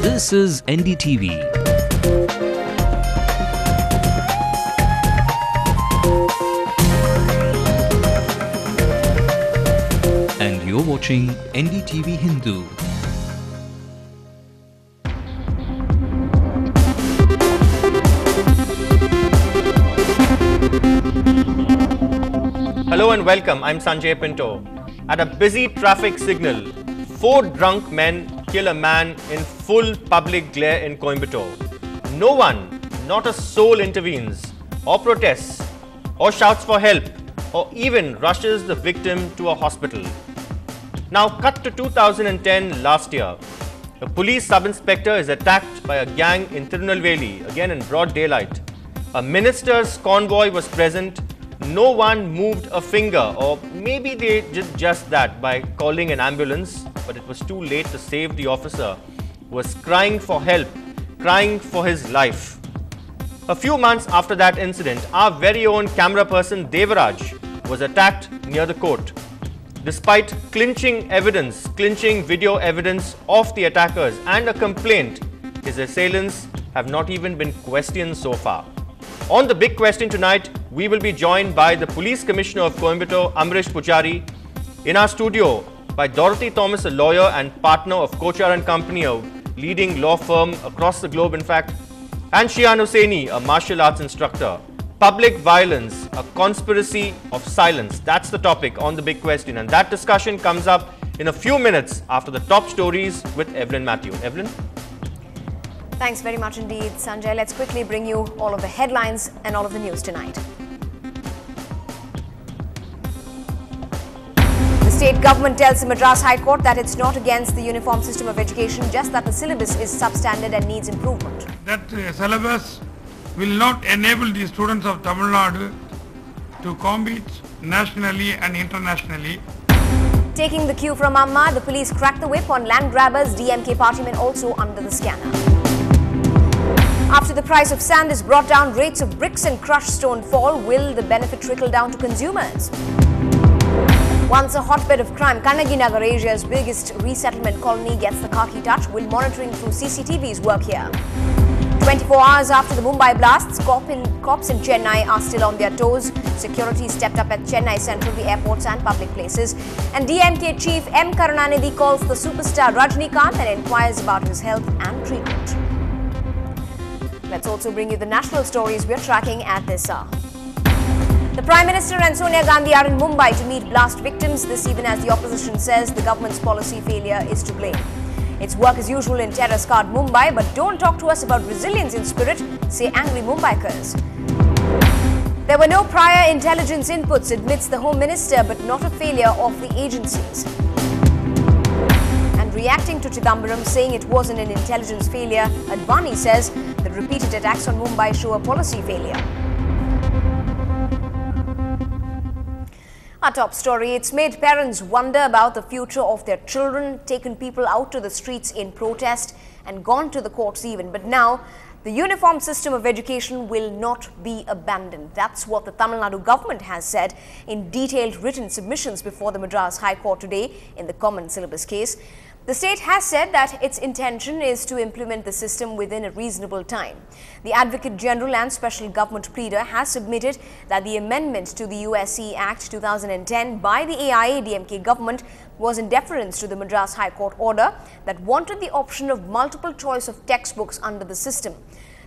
This is NDTV. And you're watching NDTV Hindu. Hello and welcome, I'm Sanjay Pinto. At a busy traffic signal, 4 drunk men kill a man in full public glare in Coimbatore. No one, not a soul intervenes, or protests, or shouts for help, or even rushes the victim to a hospital. Now cut to 2010 last year. A police sub-inspector is attacked by a gang in Tirunelveli, again in broad daylight. A minister's convoy was present. No one moved a finger, or maybe they did just that by calling an ambulance, but it was too late to save the officer who was crying for help, crying for his life. A few months after that incident, our very own camera person Devaraj was attacked near the court. Despite clinching video evidence of the attackers and a complaint, his assailants have not even been questioned so far. On the big question tonight, we will be joined by the Police Commissioner of Coimbatore, Amrish Pujari. In our studio, by Dorothy Thomas, a lawyer and partner of Kochar & Company, a leading law firm across the globe in fact, and Shian Hussaini, a martial arts instructor. Public violence, a conspiracy of silence. That's the topic on the big question, and that discussion comes up in a few minutes after the top stories with Evelyn Matthew. Evelyn? Thanks very much indeed, Sanjay. Let's quickly bring you all of the headlines and all of the news tonight. The state government tells the Madras High Court that it's not against the uniform system of education, just that the syllabus is substandard and needs improvement. That syllabus will not enable the students of Tamil Nadu to compete nationally and internationally. Taking the cue from Amma, the police cracked the whip on land grabbers, DMK partymen also under the scanner. After the price of sand is brought down, rates of bricks and crushed stone fall. Will the benefit trickle down to consumers? Once a hotbed of crime, Kannaginagar, Asia's biggest resettlement colony, gets the khaki touch. Will monitoring through CCTVs work here? 24 hours after the Mumbai blasts, cops in Chennai are still on their toes. Security stepped up at Chennai Central, the airports and public places. And DMK chief M. Karunanidhi calls the superstar Rajnikant and inquires about his health and treatment. Let's also bring you the national stories we're tracking at this hour. The Prime Minister and Sonia Gandhi are in Mumbai to meet blast victims. This even as the opposition says the government's policy failure is to blame. It's work as usual in terror-scarred Mumbai, but don't talk to us about resilience in spirit, say angry Mumbaikars. There were no prior intelligence inputs, admits the Home Minister, but not a failure of the agencies. And reacting to Chidambaram saying it wasn't an intelligence failure, Advani says the repeated attacks on Mumbai show a policy failure. Our top story, it's made parents wonder about the future of their children, taken people out to the streets in protest and gone to the courts even. But now, the uniform system of education will not be abandoned. That's what the Tamil Nadu government has said in detailed written submissions before the Madras High Court today in the common syllabus case. The state has said that its intention is to implement the system within a reasonable time. The Advocate General and Special Government Pleader has submitted that the amendment to the USC Act 2010 by the AIA-DMK government was in deference to the Madras High Court order that wanted the option of multiple choice of textbooks under the system.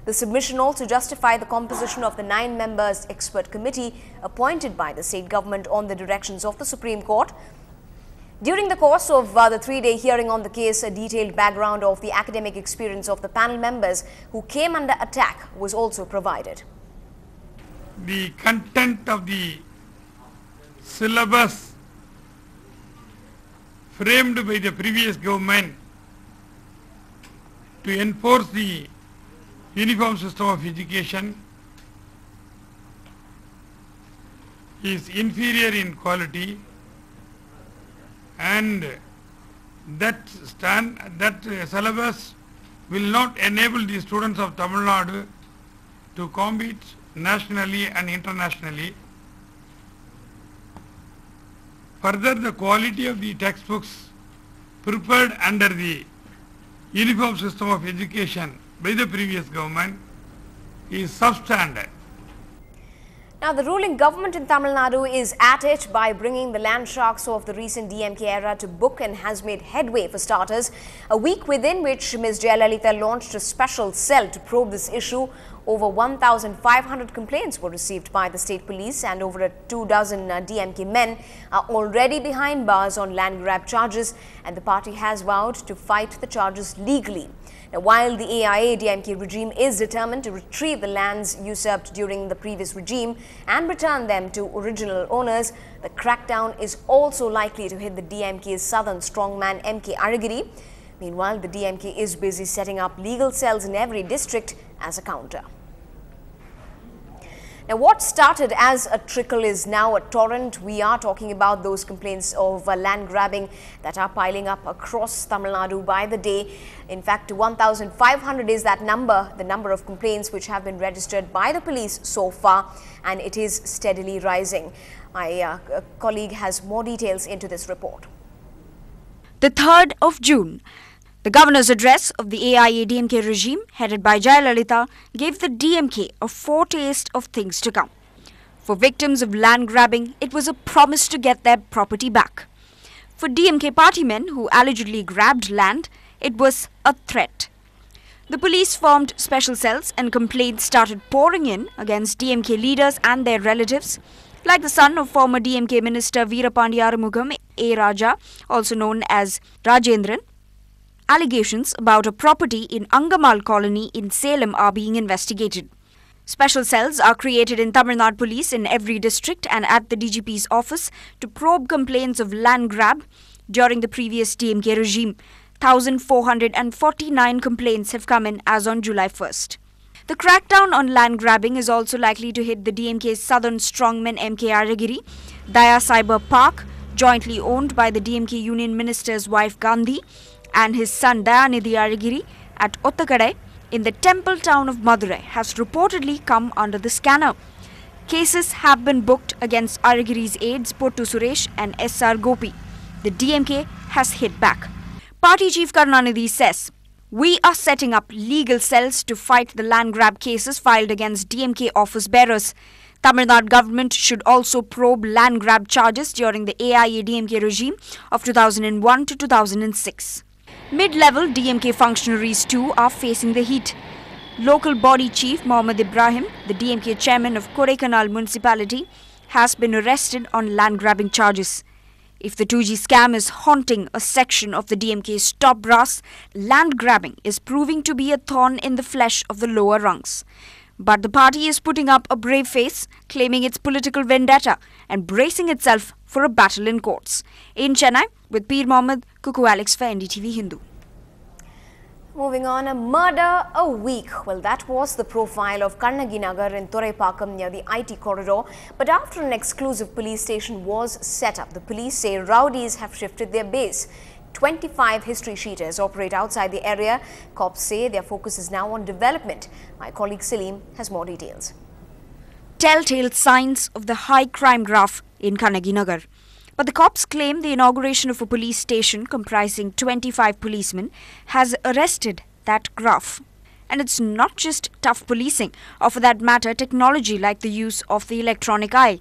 The submission also justified the composition of the 9-member expert committee appointed by the state government on the directions of the Supreme Court. During the course of the 3-day hearing on the case, a detailed background of the academic experience of the panel members who came under attack was also provided. The content of the syllabus framed by the previous government to enforce the uniform system of education is inferior in quality, and that syllabus will not enable the students of Tamil Nadu to compete nationally and internationally. Further, the quality of the textbooks prepared under the uniform system of education by the previous government is substandard. Now, the ruling government in Tamil Nadu is at it by bringing the land sharks of the recent DMK era to book and has made headway for starters. A week within which Ms. Jayalalitha launched a special cell to probe this issue. Over 1,500 complaints were received by the state police and over 24 DMK men are already behind bars on land grab charges, and the party has vowed to fight the charges legally. Now, while the AIA-DMK regime is determined to retrieve the lands usurped during the previous regime and return them to original owners, the crackdown is also likely to hit the DMK's southern strongman MK Aragiri. Meanwhile, the DMK is busy setting up legal cells in every district as a counter. Now, what started as a trickle is now a torrent. We are talking about those complaints of land grabbing that are piling up across Tamil Nadu by the day. In fact, 1,500 is that number, the number of complaints which have been registered by the police so far, and it is steadily rising. My colleague has more details into this report. The 3rd of June. The governor's address of the AIA-DMK regime, headed by Jayalalitha, gave the DMK a foretaste of things to come. For victims of land grabbing, it was a promise to get their property back. For DMK party men who allegedly grabbed land, it was a threat. The police formed special cells and complaints started pouring in against DMK leaders and their relatives, like the son of former DMK minister Veerapandi Arumugam A. Raja, also known as Rajendran. Allegations about a property in Angamal colony in Salem are being investigated. Special cells are created in Tamil Nadu police in every district and at the DGP's office to probe complaints of land grab during the previous DMK regime. 1,449 complaints have come in as on July 1st. The crackdown on land grabbing is also likely to hit the DMK's southern strongman MK Aragiri, Daya Cyber Park, jointly owned by the DMK Union Minister's wife Gandhi, and his son Dayanidhi Aragiri at Ottakadai in the temple town of Madurai has reportedly come under the scanner. Cases have been booked against Aragiri's aides Pottu Suresh and S.R. Gopi. The DMK has hit back. Party Chief Karunanidhi says, "We are setting up legal cells to fight the land grab cases filed against DMK office bearers. Tamil Nadu government should also probe land grab charges during the AIA-DMK regime of 2001 to 2006. Mid-level DMK functionaries too are facing the heat. Local body chief Mohammad Ibrahim, the DMK chairman of Kodaikanal municipality, has been arrested on land grabbing charges. If the 2G scam is haunting a section of the DMK's top brass, land grabbing is proving to be a thorn in the flesh of the lower rungs. But the party is putting up a brave face, claiming its political vendetta and bracing itself for a battle in courts. In Chennai, with Peer Mohammed, Kuku Alex for NDTV Hindu. Moving on, a murder a week. Well, that was the profile of Kannagi Nagar in Thuraipakam near the IT corridor. But after an exclusive police station was set up, the police say rowdies have shifted their base. 25 history sheeters operate outside the area. Cops say their focus is now on development. My colleague Salim has more details. Telltale signs of the high crime graph in Kannagi Nagar. But the cops claim the inauguration of a police station comprising 25 policemen has arrested that graph. And it's not just tough policing, or for that matter, technology like the use of the electronic eye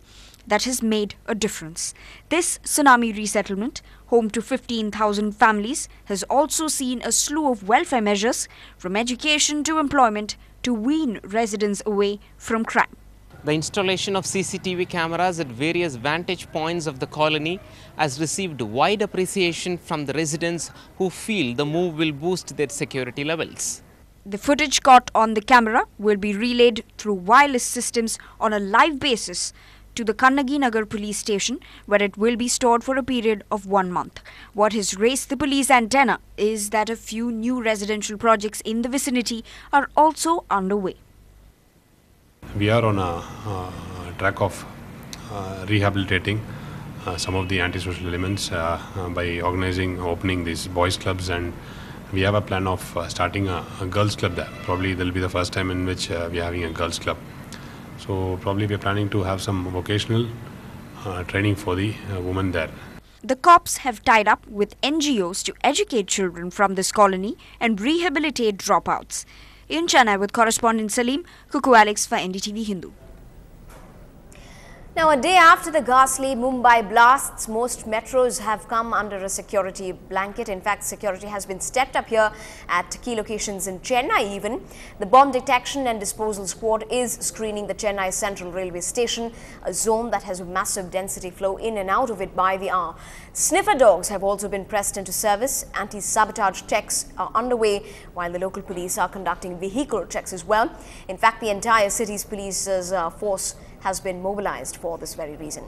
that has made a difference. This tsunami resettlement, home to 15,000 families, has also seen a slew of welfare measures from education to employment to wean residents away from crime. The installation of CCTV cameras at various vantage points of the colony has received wide appreciation from the residents who feel the move will boost their security levels. The footage caught on the camera will be relayed through wireless systems on a live basis to the Kannagi Nagar police station, where it will be stored for a period of 1 month. What has raised the police antenna is that a few new residential projects in the vicinity are also underway. We are on a track of rehabilitating some of the antisocial elements by opening these boys clubs, and we have a plan of starting a girls club there. Probably there will be the first time in which we are having a girls club. So probably we are planning to have some vocational training for the women there. The cops have tied up with NGOs to educate children from this colony and rehabilitate dropouts. In Chennai with correspondent Salim, Kuku Alex for NDTV Hindu. Now, a day after the ghastly Mumbai blasts, most metros have come under a security blanket. In fact, security has been stepped up here at key locations in Chennai even. The Bomb Detection and Disposal Squad is screening the Chennai Central Railway Station, a zone that has a massive density flow in and out of it by the hour. Sniffer dogs have also been pressed into service. Anti-sabotage checks are underway, while the local police are conducting vehicle checks as well. In fact, the entire city's police force has been mobilized for this very reason.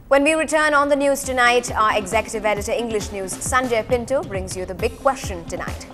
When we return on the news tonight, our executive editor English News Sanjay Pinto brings you the big question tonight.